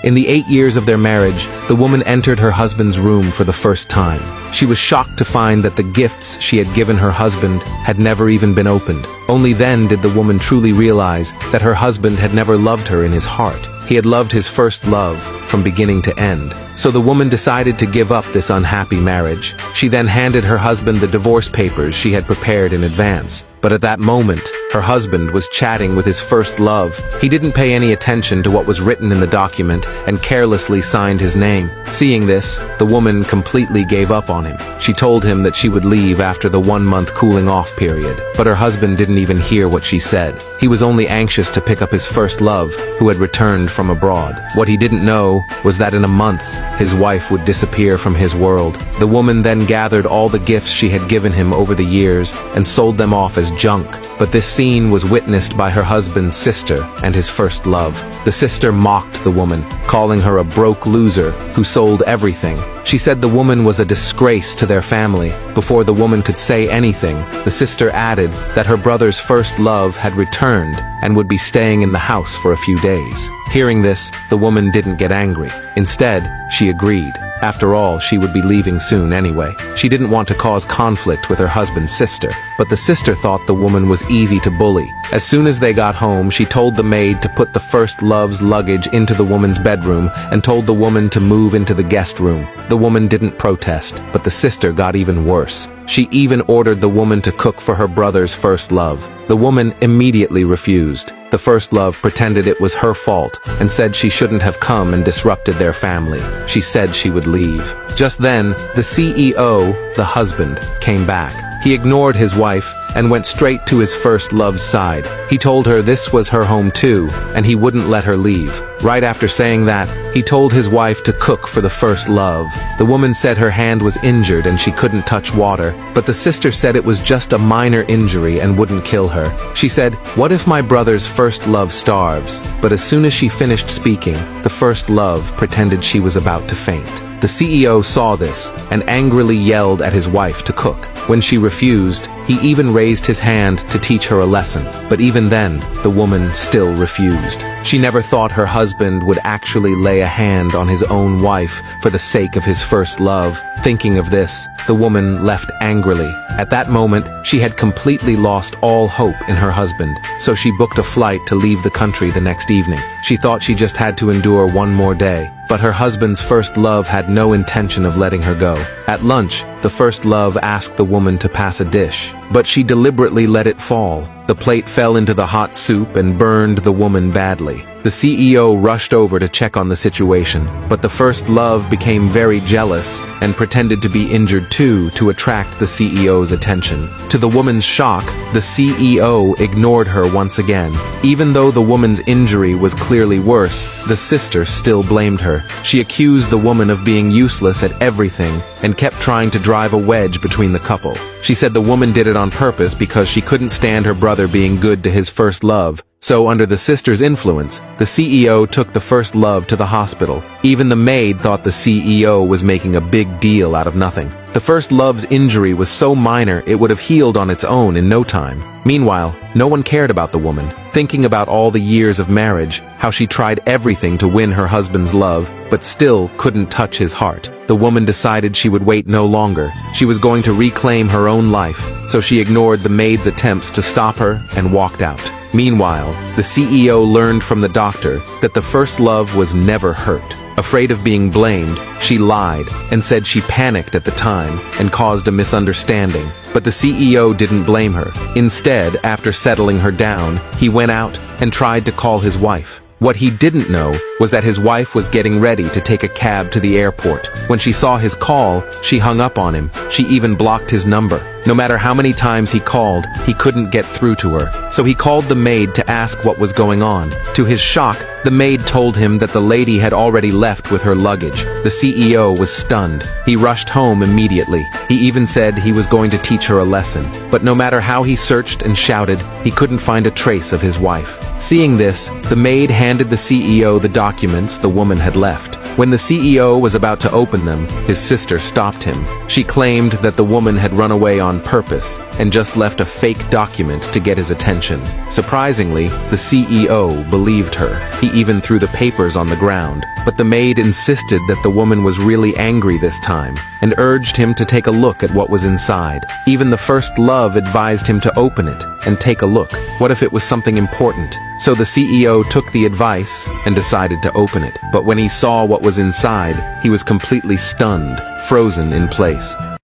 In the 8 years of their marriage, the woman entered her husband's room for the first time. She was shocked to find that the gifts she had given her husband had never even been opened. Only then did the woman truly realize that her husband had never loved her in his heart. He had loved his first love from beginning to end. So the woman decided to give up this unhappy marriage. She then handed her husband the divorce papers she had prepared in advance. But at that moment, her husband was chatting with his first love. He didn't pay any attention to what was written in the document and carelessly signed his name. Seeing this, the woman completely gave up on him. She told him that she would leave after the 1-month cooling off period, but her husband didn't even hear what she said. He was only anxious to pick up his first love, who had returned from abroad. What he didn't know was that in a month, his wife would disappear from his world. The woman then gathered all the gifts she had given him over the years and sold them off as junk. But this scene was witnessed by her husband's sister and his first love. The sister mocked the woman, calling her a broke loser who sold everything. She said the woman was a disgrace to their family. Before the woman could say anything, the sister added that her brother's first love had returned and would be staying in the house for a few days. Hearing this, the woman didn't get angry. Instead, she agreed. After all, she would be leaving soon anyway. She didn't want to cause conflict with her husband's sister, but the sister thought the woman was easy to bully. As soon as they got home, she told the maid to put the first love's luggage into the woman's bedroom and told the woman to move into the guest room. The woman didn't protest, but the sister got even worse. She even ordered the woman to cook for her brother's first love. The woman immediately refused. The first love pretended it was her fault and said she shouldn't have come and disrupted their family. She said she would leave. Just then, the CEO, the husband, came back. He ignored his wife and went straight to his first love's side. He told her this was her home too, and he wouldn't let her leave. Right after saying that, he told his wife to cook for the first love. The woman said her hand was injured and she couldn't touch water, but the sister said it was just a minor injury and wouldn't kill her. She said, "What if my brother's first love starves?" But as soon as she finished speaking, the first love pretended she was about to faint. The CEO saw this and angrily yelled at his wife to cook. When she refused, he even raised his hand to teach her a lesson. But even then, the woman still refused. She never thought her husband would actually lay a hand on his own wife for the sake of his first love. Thinking of this, the woman left angrily. At that moment, she had completely lost all hope in her husband, so she booked a flight to leave the country the next evening. She thought she just had to endure one more day. But her husband's first love had no intention of letting her go. At lunch, the first love asked the woman to pass a dish, but she deliberately let it fall. The plate fell into the hot soup and burned the woman badly. The CEO rushed over to check on the situation, but the first love became very jealous and pretended to be injured too to attract the CEO's attention. To the woman's shock, the CEO ignored her once again. Even though the woman's injury was clearly worse, the sister still blamed her. She accused the woman of being useless at everything and kept trying to drive a wedge between the couple. She said the woman did it on purpose because she couldn't stand her brother being good to his first love. So under the sister's influence, the CEO took the first love to the hospital. Even the maid thought the CEO was making a big deal out of nothing. The first love's injury was so minor it would have healed on its own in no time. Meanwhile, no one cared about the woman, thinking about all the years of marriage, how she tried everything to win her husband's love, but still couldn't touch his heart. The woman decided she would wait no longer. She was going to reclaim her own life, so she ignored the maid's attempts to stop her and walked out. Meanwhile, the CEO learned from the doctor that the first love was never hurt. Afraid of being blamed, she lied and said she panicked at the time and caused a misunderstanding. But the CEO didn't blame her. Instead, after settling her down, he went out and tried to call his wife. What he didn't know was that his wife was getting ready to take a cab to the airport. When she saw his call, she hung up on him. She even blocked his number. No matter how many times he called, he couldn't get through to her. So he called the maid to ask what was going on. To his shock, the maid told him that the lady had already left with her luggage. The CEO was stunned. He rushed home immediately. He even said he was going to teach her a lesson. But no matter how he searched and shouted, he couldn't find a trace of his wife. Seeing this, the maid handed the CEO the documents the woman had left. When the CEO was about to open them, his sister stopped him. She claimed that the woman had run away on purpose and just left a fake document to get his attention. Surprisingly, the CEO believed her. He even threw the papers on the ground. But the maid insisted that the woman was really angry this time and urged him to take a look at what was inside. Even the first love advised him to open it and take a look. What if it was something important? So the CEO took the advice and decided to open it. But when he saw what was inside, he was completely stunned, frozen in place.